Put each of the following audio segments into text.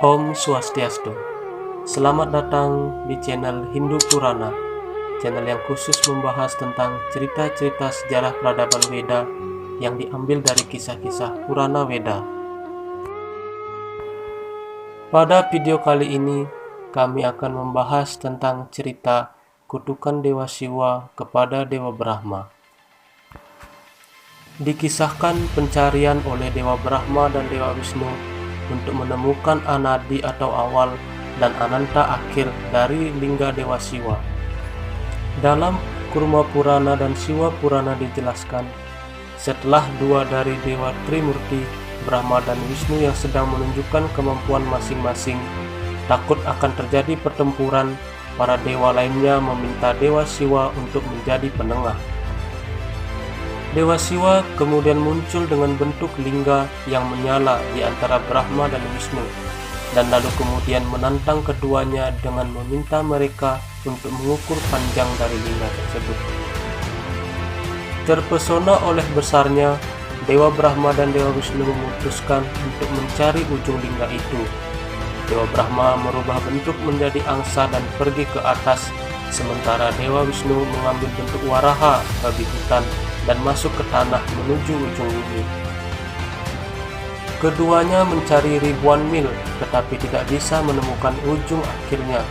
Om Swastiastu. Selamat datang di channel Hindu Purana, channel yang khusus membahas tentang cerita-cerita sejarah peradaban Weda yang diambil dari kisah-kisah Purana Weda. Pada video kali ini, kami akan membahas tentang cerita kutukan Dewa Siwa kepada Dewa Brahma. Dikisahkan pencarian oleh Dewa Brahma dan Dewa Wisnu untuk menemukan Anadi atau awal dan Ananta akhir dari lingga Dewa Siwa. Dalam Kurma Purana dan Siwa Purana dijelaskan, setelah dua dari Dewa Trimurti, Brahma dan Wisnu yang sedang menunjukkan kemampuan masing-masing, takut akan terjadi pertempuran, para dewa lainnya meminta Dewa Siwa untuk menjadi penengah. Dewa Siwa kemudian muncul dengan bentuk lingga yang menyala di antara Brahma dan Wisnu, dan lalu kemudian menantang keduanya dengan meminta mereka untuk mengukur panjang dari lingga tersebut. Terpesona oleh besarnya, Dewa Brahma dan Dewa Wisnu memutuskan untuk mencari ujung lingga itu. Dewa Brahma merubah bentuk menjadi angsa dan pergi ke atas, sementara Dewa Wisnu mengambil bentuk waraha, babi hutan, dan masuk ke tanah menuju ujung bumi. Keduanya mencari ribuan mil, tetapi tidak bisa menemukan ujung akhirnya.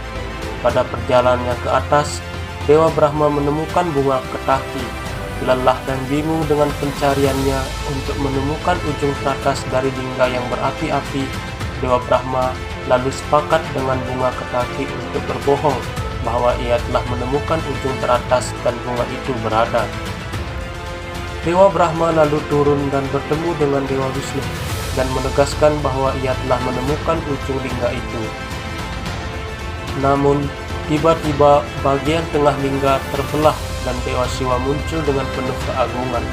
Pada perjalanannya ke atas, Dewa Brahma menemukan bunga ketaki. Lelah dan bingung dengan pencariannya untuk menemukan ujung teratas dari lingga yang berapi-api, Dewa Brahma lalu sepakat dengan bunga ketaki untuk berbohong bahwa ia telah menemukan ujung teratas dan bunga itu berada. Dewa Brahma lalu turun dan bertemu dengan Dewa Wisnu dan menegaskan bahwa ia telah menemukan ujung lingga itu. Namun, tiba-tiba bagian tengah lingga terbelah dan Dewa Siwa muncul dengan penuh keagungan.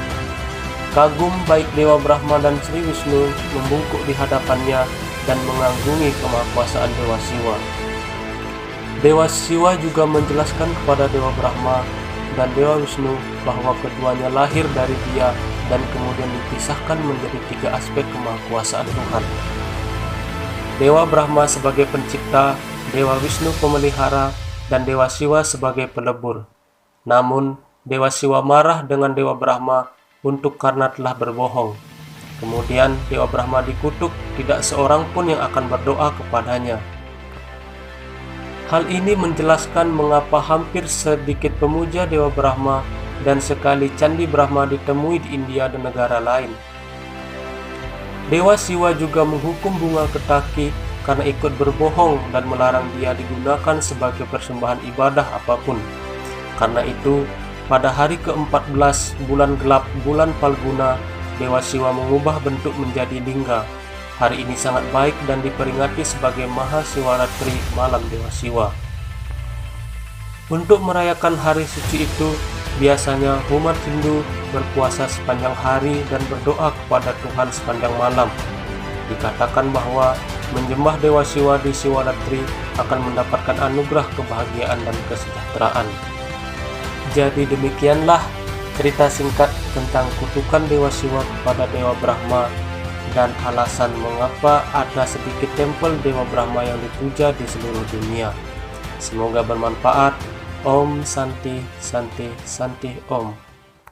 Kagum baik Dewa Brahma dan Sri Wisnu membungkuk di hadapannya dan mengagungi kemahakuasaan Dewa Siwa. Dewa Siwa juga menjelaskan kepada Dewa Brahma dan Dewa Wisnu bahwa keduanya lahir dari dia dan kemudian dipisahkan menjadi tiga aspek kemahakuasaan Tuhan. Dewa Brahma sebagai pencipta, Dewa Wisnu pemelihara, dan Dewa Siwa sebagai pelebur. Namun, Dewa Siwa marah dengan Dewa Brahma karena telah berbohong. Kemudian Dewa Brahma dikutuk, tidak seorang pun yang akan berdoa kepadanya. Hal ini menjelaskan mengapa hampir sedikit pemuja Dewa Brahma dan sekali Candi Brahma ditemui di India dan negara lain. Dewa Siwa juga menghukum bunga ketaki karena ikut berbohong dan melarang dia digunakan sebagai persembahan ibadah apapun. Karena itu, pada hari ke-14 bulan gelap bulan Palguna, Dewa Siwa mengubah bentuk menjadi lingga. Hari ini sangat baik dan diperingati sebagai Maha Siwaratri, malam Dewa Siwa. Untuk merayakan hari suci itu, biasanya umat Hindu berpuasa sepanjang hari dan berdoa kepada Tuhan sepanjang malam. Dikatakan bahwa menyembah Dewa Siwa di Siwaratri akan mendapatkan anugerah kebahagiaan dan kesejahteraan. Jadi demikianlah cerita singkat tentang kutukan Dewa Siwa kepada Dewa Brahma dan alasan mengapa ada sedikit tempel Dewa Brahma yang dipuja di seluruh dunia. Semoga bermanfaat. Om Santi Santi Santi Om.